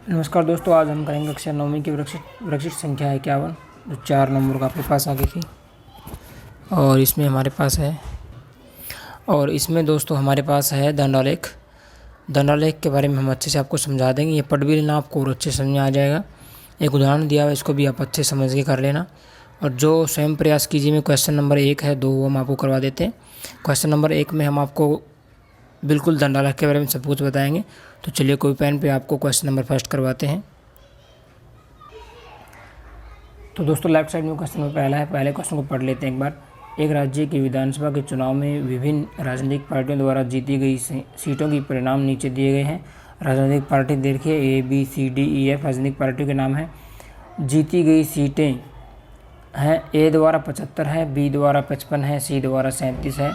नमस्कार दोस्तों, आज हम करेंगे कक्षा 9वीं की वृक्षित संख्या है 51 जो 4 नंबर का आपके पास आ गई थी। और इसमें हमारे पास है दोस्तों हमारे पास है दंडालेख। दंडालेख के बारे में हम अच्छे से आपको समझा देंगे। ये पढ़ भी लेना आपको और अच्छे समझ में आ जाएगा। एक उदाहरण दिया हुआ, इसको भी आप अच्छे समझ के कर लेना। और जो स्वयं प्रयास कीजिए में क्वेश्चन नंबर 1 है, 2 हम आपको करवा देते हैं। क्वेश्चन नंबर 1 में हम आपको बिल्कुल दंडालेख के बारे में सब कुछ बताएंगे। तो चलिए कोई पेन पे आपको क्वेश्चन नंबर फर्स्ट करवाते हैं। तो दोस्तों लेफ्ट साइड में क्वेश्चन नंबर पहला है। पहले क्वेश्चन को पढ़ लेते हैं एक बार। एक राज्य की विधानसभा के चुनाव में विभिन्न राजनीतिक पार्टियों द्वारा जीती गई सीटों की परिणाम नीचे दिए गए हैं। राजनीतिक पार्टी देखिए ABCDEF राजनीतिक पार्टियों के नाम हैं। जीती गई सीटें हैं A द्वारा 75 है, B द्वारा 55 है, C द्वारा 37 है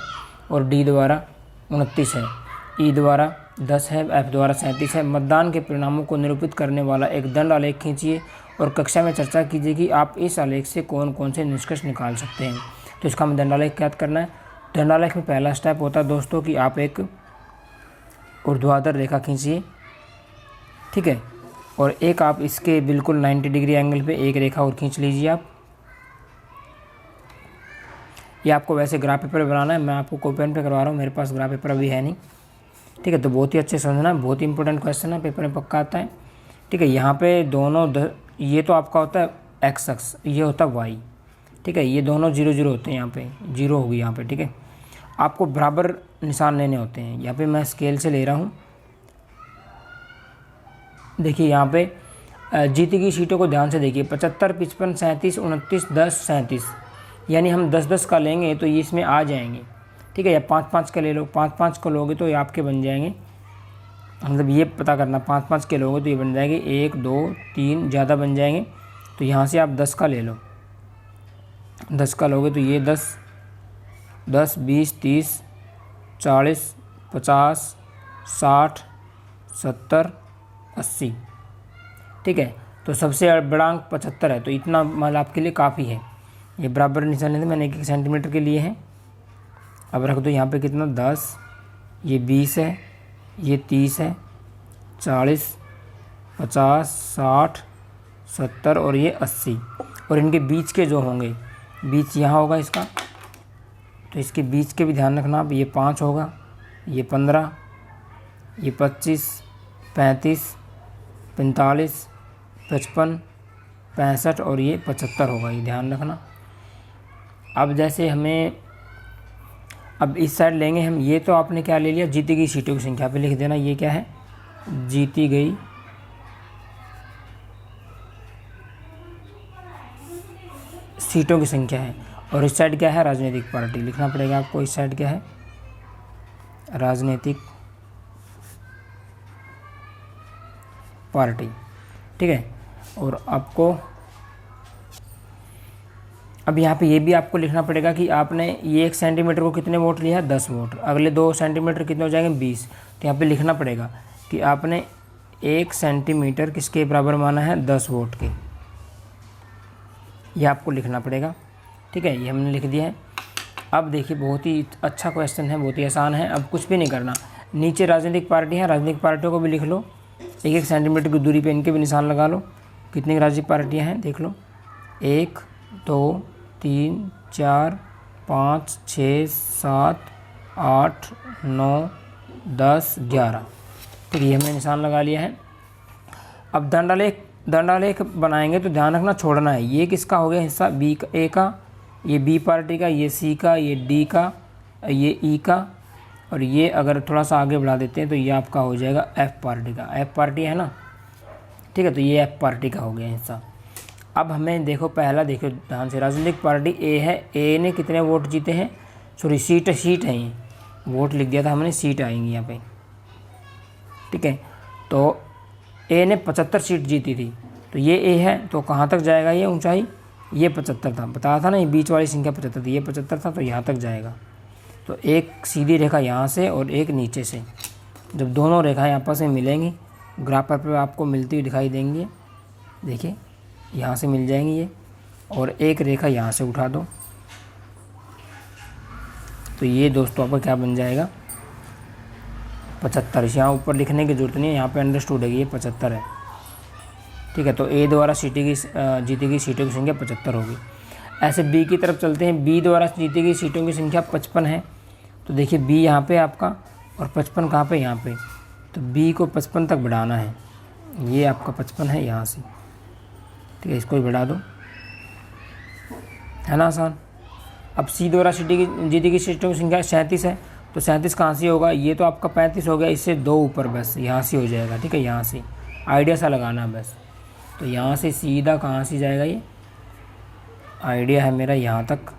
और D द्वारा 29 है, E द्वारा 10 है, F द्वारा 37 है। मतदान के परिणामों को निरूपित करने वाला एक दंड आलेख खींचिए और कक्षा में चर्चा कीजिए कि आप इस आलेख से कौन कौन से निष्कर्ष निकाल सकते हैं। तो इसका हमें दंडालेख याद करना है। दंडालेख में पहला स्टेप होता है दोस्तों कि आप एक ऊर्ध्वाधर रेखा खींचिए, ठीक है, और एक आप इसके बिल्कुल 90 डिग्री एंगल पे एक रेखा और खींच लीजिए आप। ये आपको वैसे ग्राफ पेपर बनाना है, मैं आपको कॉपी पेन पे करवा रहा हूँ, मेरे पास ग्राफ पेपर अभी है नहीं, ठीक है। तो बहुत ही अच्छे समझना, बहुत ही इंपॉर्टेंट क्वेश्चन है, पेपर में पक्का आता है, ठीक है। यहाँ पे दोनों ये तो आपका होता है एक्स अक्ष, ये होता है वाई, ठीक है। ये दोनों 0 0 होते हैं, यहाँ पे 0 होगी यहाँ पे, ठीक है। आपको बराबर निशान लेने होते हैं। यहाँ पे मैं स्केल से ले रहा हूँ। देखिए यहाँ पे जीती गई सीटों को ध्यान से देखिए। 75, 55, 37, 29, 10, 37, यानी हम 10-10 का लेंगे तो ये इसमें आ जाएंगे, ठीक है। या 5-5 का ले लो, 5-5 का लोगे तो ये आपके बन जाएंगे। मतलब ये पता करना, 5-5 के लोगे तो ये बन जाएंगे 1 2 3, ज़्यादा बन जाएंगे। तो यहाँ से आप 10 का ले लो, 10 का लोगे तो ये 10, 20, 30, 40, 50, 60, 70, 80, ठीक है। तो सबसे बड़ा अंक 75 है, तो इतना मतलब आपके लिए काफ़ी है। ये बराबर निशान लेते मैंने 1 सेंटीमीटर के लिए है। अब रख दो यहाँ पे कितना 10, ये 20 है, ये 30 है, 40, 50, 60, 70 और ये 80। और इनके बीच के जो होंगे, बीच यहाँ होगा इसका, तो इसके बीच के भी ध्यान रखना आप। ये 5 होगा, ये 15, ये 25, 35, 45, 55, 65 और ये 75 होगा, ये ध्यान रखना। अब जैसे हमें अब इस साइड लेंगे हम, ये तो आपने क्या ले लिया, जीती गई सीटों की संख्या पे लिख देना। ये क्या है, जीती गई सीटों की संख्या है। और इस साइड क्या है, राजनीतिक पार्टी लिखना पड़ेगा आपको। इस साइड क्या है, राजनीतिक पार्टी, ठीक है। और आपको अब यहाँ पे ये भी आपको लिखना पड़ेगा कि आपने ये 1 सेंटीमीटर को कितने वोट लिया, 10 वोट। अगले 2 सेंटीमीटर कितने हो जाएंगे, 20। तो यहाँ पे लिखना पड़ेगा कि आपने 1 सेंटीमीटर किसके बराबर माना है, 10 वोट के। ये आपको लिखना पड़ेगा, ठीक है। ये हमने लिख दिया है। अब देखिए बहुत ही अच्छा क्वेश्चन है, बहुत ही आसान है। अब कुछ भी नहीं करना, नीचे राजनीतिक पार्टी है, राजनीतिक पार्टियों को भी लिख लो। 1-1 सेंटीमीटर की दूरी पे इनके भी निशान लगा लो। कितनी राजनीतिक पार्टियाँ हैं देख लो, 1 2 3 4 5 6 7 8 9 10 11, ठीक है। ये हमने निशान लगा लिया है। अब दंडालेख बनाएंगे तो ध्यान रखना, छोड़ना है। ये किसका हो गया हिस्सा, बी का, ए का, ये बी पार्टी का, ये सी का, ये डी का, ये ई का, और ये अगर थोड़ा सा आगे बढ़ा देते हैं तो ये आपका हो जाएगा एफ पार्टी का। एफ पार्टी है ना, ठीक है। तो ये एफ पार्टी का हो गया हिस्सा। अब हमें देखो पहला, देखो ध्यान से, राजनीतिक पार्टी ए है। ए ने कितने वोट जीते हैं, सॉरी सीट है, ये वोट लिख दिया था हमने, सीट आएंगी यहाँ पे, ठीक है। तो ए ने 75 सीट जीती थी, तो ये ए है, तो कहाँ तक जाएगा ये ऊंचाई, ये 75 था, बताया था ना, ये बीच वाली संख्या 75 थी, ये 75 था, तो यहाँ तक जाएगा। तो एक सीधी रेखा यहाँ से और एक नीचे से, जब दोनों रेखाएं आपस में मिलेंगी, ग्राफ पर आपको मिलती हुई दिखाई देंगी। देखिए यहाँ से मिल जाएंगी ये, और एक रेखा यहाँ से उठा दो, तो ये दोस्तों आपका क्या बन जाएगा, 75। यहाँ ऊपर लिखने की जरूरत नहीं है, यहाँ पे अंडरस्टूड है कि ये 75 है, ठीक है। तो ए द्वारा जीती गई सीटों की संख्या 75 होगी। ऐसे बी की तरफ चलते हैं। बी द्वारा जीती गई सीटों की संख्या 55 है। तो देखिए बी यहाँ पे आपका और 55 कहाँ पे, यहाँ पे। तो बी को 55 तक बढ़ाना है। ये आपका 55 है यहाँ से, ठीक है, इसको भी बढ़ा दो, है ना आसान। अब सी द्वारा जीती गई सीटों की संख्या 37 है। तो 37 कहाँ से होगा, ये तो आपका 35 हो गया, इससे 2 ऊपर बस यहाँ से हो जाएगा, ठीक है। यहाँ से आइडिया सा लगाना बस। तो यहाँ से सीधा कहाँ से जाएगा, ये आइडिया है मेरा यहाँ तक।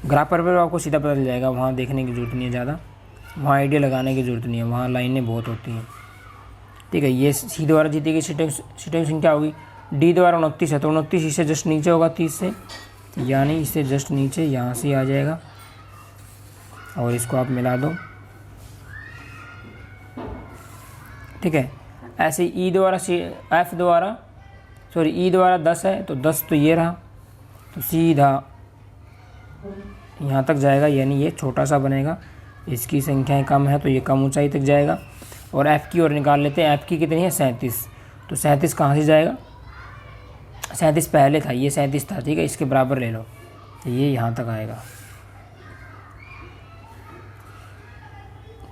ग्राफ पर आपको सीधा पता चल जाएगा, वहाँ देखने की ज़रूरत नहीं है ज़्यादा, वहाँ आइडिया लगाने की ज़रूरत नहीं है, वहाँ लाइनें बहुत होती हैं, ठीक है। ये सी द्वारा जीती गई सीटों की संख्या होगी। डी द्वारा 29 है, तो 29 इससे जस्ट नीचे होगा 30 से, यानी इससे जस्ट नीचे यहाँ से आ जाएगा और इसको आप मिला दो, ठीक है। ऐसे ई द्वारा ई द्वारा 10 है, तो 10 तो ये रहा, तो सीधा यहाँ तक जाएगा, यानी ये छोटा सा बनेगा, इसकी संख्याएं कम है तो ये कम ऊंचाई तक जाएगा। और एफ़ की ओर निकाल लेते हैं। एफ़ की कितनी है, 37। तो 37 कहाँ से जाएगा, 37 पहले था, ये 37 था, ठीक है, इसके बराबर ले लो, तो ये यहाँ तक आएगा।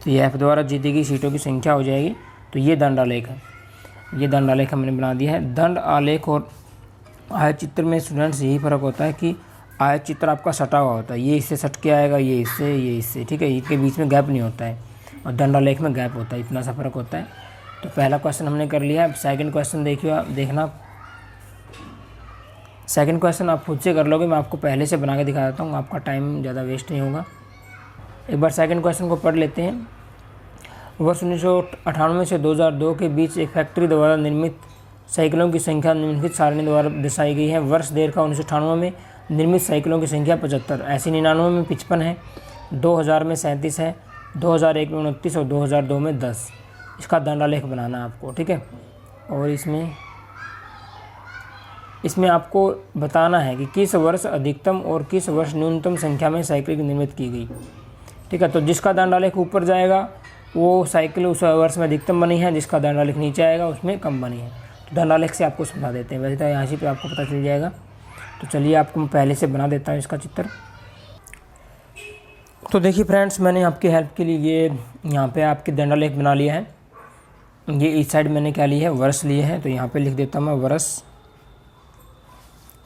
तो ये एफ़ द्वारा जीती गई सीटों की संख्या हो जाएगी। तो ये दंड आलेख है, ये दंड आलेख हमने बना दिया है। दंड आलेख और आयत चित्र में स्टूडेंट्स यही फ़र्क होता है कि आयत चित्र आपका सटा हुआ होता है, ये इससे सट के आएगा, ये इससे, ठीक है, इनके बीच में गैप नहीं होता है, और दंड आलेख में गैप होता है, इतना सा फ़र्क होता है। तो पहला क्वेश्चन हमने कर लिया। अब सेकंड क्वेश्चन देखना। सेकंड क्वेश्चन आप खुद से कर लोगे, मैं आपको पहले से बना के दिखा देता हूँ, आपका टाइम ज़्यादा वेस्ट नहीं होगा। एक बार सेकंड क्वेश्चन को पढ़ लेते हैं। वर्ष 1998 से 2002 के बीच एक फैक्ट्री द्वारा निर्मित साइकिलों की संख्या निम्नलिखित सारणी द्वारा दर्शाई गई है। वर्ष देर का 1998 में निर्मित साइकिलों की संख्या 75, ऐसी 99 में 55 है, 2000 में 37 है, 2001 में 29 और 2002 में 10। इसका दंडालेख बनाना आपको, ठीक है। और इसमें आपको बताना है कि किस वर्ष अधिकतम और किस वर्ष न्यूनतम संख्या में साइकिल निर्मित की गई, ठीक है। तो जिसका दंडालेख ऊपर जाएगा वो साइकिल उस वर्ष में अधिकतम बनी है, जिसका दंडालेख नीचे आएगा उसमें कम बनी है। तो दंडालेख से आपको समझा देते हैं, वैसे तो यहाँ से पे आपको पता चल जाएगा। तो चलिए आपको मैं पहले से बना देता हूँ इसका चित्र। तो देखिए फ्रेंड्स, मैंने आपकी हेल्प के लिए ये यहाँ पे आपके दंडालेख बना लिया है। ये इस साइड मैंने क्या लिया है, वर्ष लिए है, तो यहाँ पे लिख देता हूँ मैं वर्ष,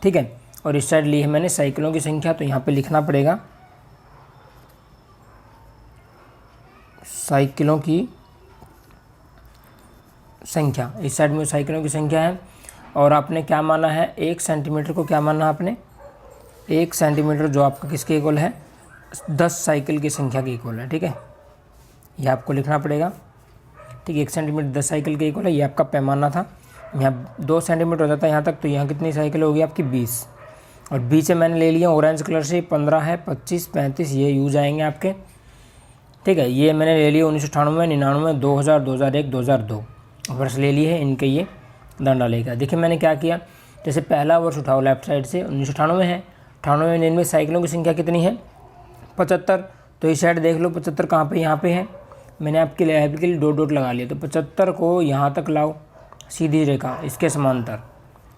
ठीक है। और इस साइड ली है मैंने साइकिलों की संख्या, तो यहाँ पे लिखना पड़ेगा साइकिलों की संख्या। इस साइड में साइकिलों की संख्या है। और आपने क्या माना है, 1 सेंटीमीटर को क्या माना आपने, 1 सेंटीमीटर जो आपका किसके इक्वल है, 10 साइकिल की संख्या के इक्वल है, ठीक है। ये आपको लिखना पड़ेगा, ठीक है। 1 सेंटीमीटर 10 साइकिल के इक्वल है, ये आपका पैमाना था। यहाँ 2 सेंटीमीटर हो जाता है यहाँ तक, तो यहाँ कितनी साइकिल होगी आपकी, 20। और बीच से मैंने ले लिया ऑरेंज कलर से, 15 है, 25, 35 ये यूज आएंगे आपके, ठीक है। ये मैंने ले लिया 1998, 99, 2000, 2001, 2002 वर्ष ले लिए हैं इनके, ये दंडालेख है। देखिए मैंने क्या किया, जैसे पहला वर्ष उठाओ लेफ्ट साइड से, 1998 है, 98 में निर्मित साइकिलों की संख्या कितनी है, 75। तो इस साइड देख लो 75 कहाँ पे, यहाँ पे है, मैंने आपके लिए डॉट डॉट लगा लिया। तो 75 को यहाँ तक लाओ, सीधी रेखा इसके समांतर,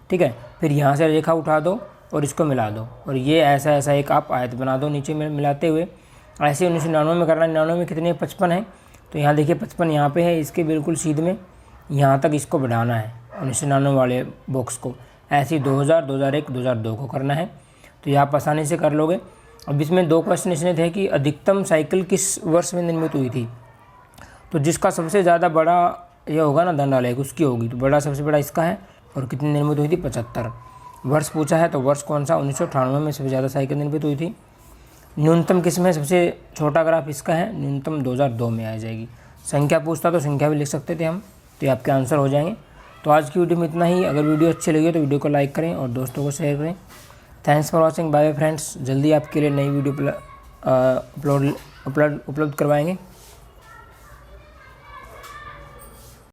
ठीक है। फिर यहाँ से रेखा उठा दो और इसको मिला दो, और ये ऐसा एक आप आयत बना दो नीचे में मिलाते हुए। ऐसे 1999 में करना, 99 में कितने 55 है, तो यहाँ देखिए 55 यहाँ पे है, इसके बिल्कुल सीध में यहाँ तक इसको बढ़ाना है 1999 वाले बॉक्स को। ऐसे 2000, 2001, 2002 को करना है। तो ये आप आसानी से कर लोगे। अब इसमें 2 क्वेश्चन इसने थे कि अधिकतम साइकिल किस वर्ष में निर्मित हुई थी। तो जिसका सबसे ज़्यादा बड़ा ये होगा ना दंडालेख, उसकी होगी। तो बड़ा सबसे बड़ा इसका है, और कितनी निर्मित हुई थी, 75 वर्ष पूछा है। तो वर्ष कौन सा, 1998 में सबसे ज़्यादा साइकिल निर्मित हुई थी। न्यूनतम किस में, सबसे छोटा ग्राफ इसका है, न्यूनतम 2002 में आ जाएगी। संख्या पूछता तो संख्या भी लिख सकते थे हम, तो ये आपके आंसर हो जाएंगे। तो आज की वीडियो में इतना ही। अगर वीडियो अच्छी लगी तो वीडियो को लाइक करें और दोस्तों को शेयर करें। Thanks for watching, bye friends. जल्दी आपके लिए नई वीडियो उपलब्ध करवाएंगे।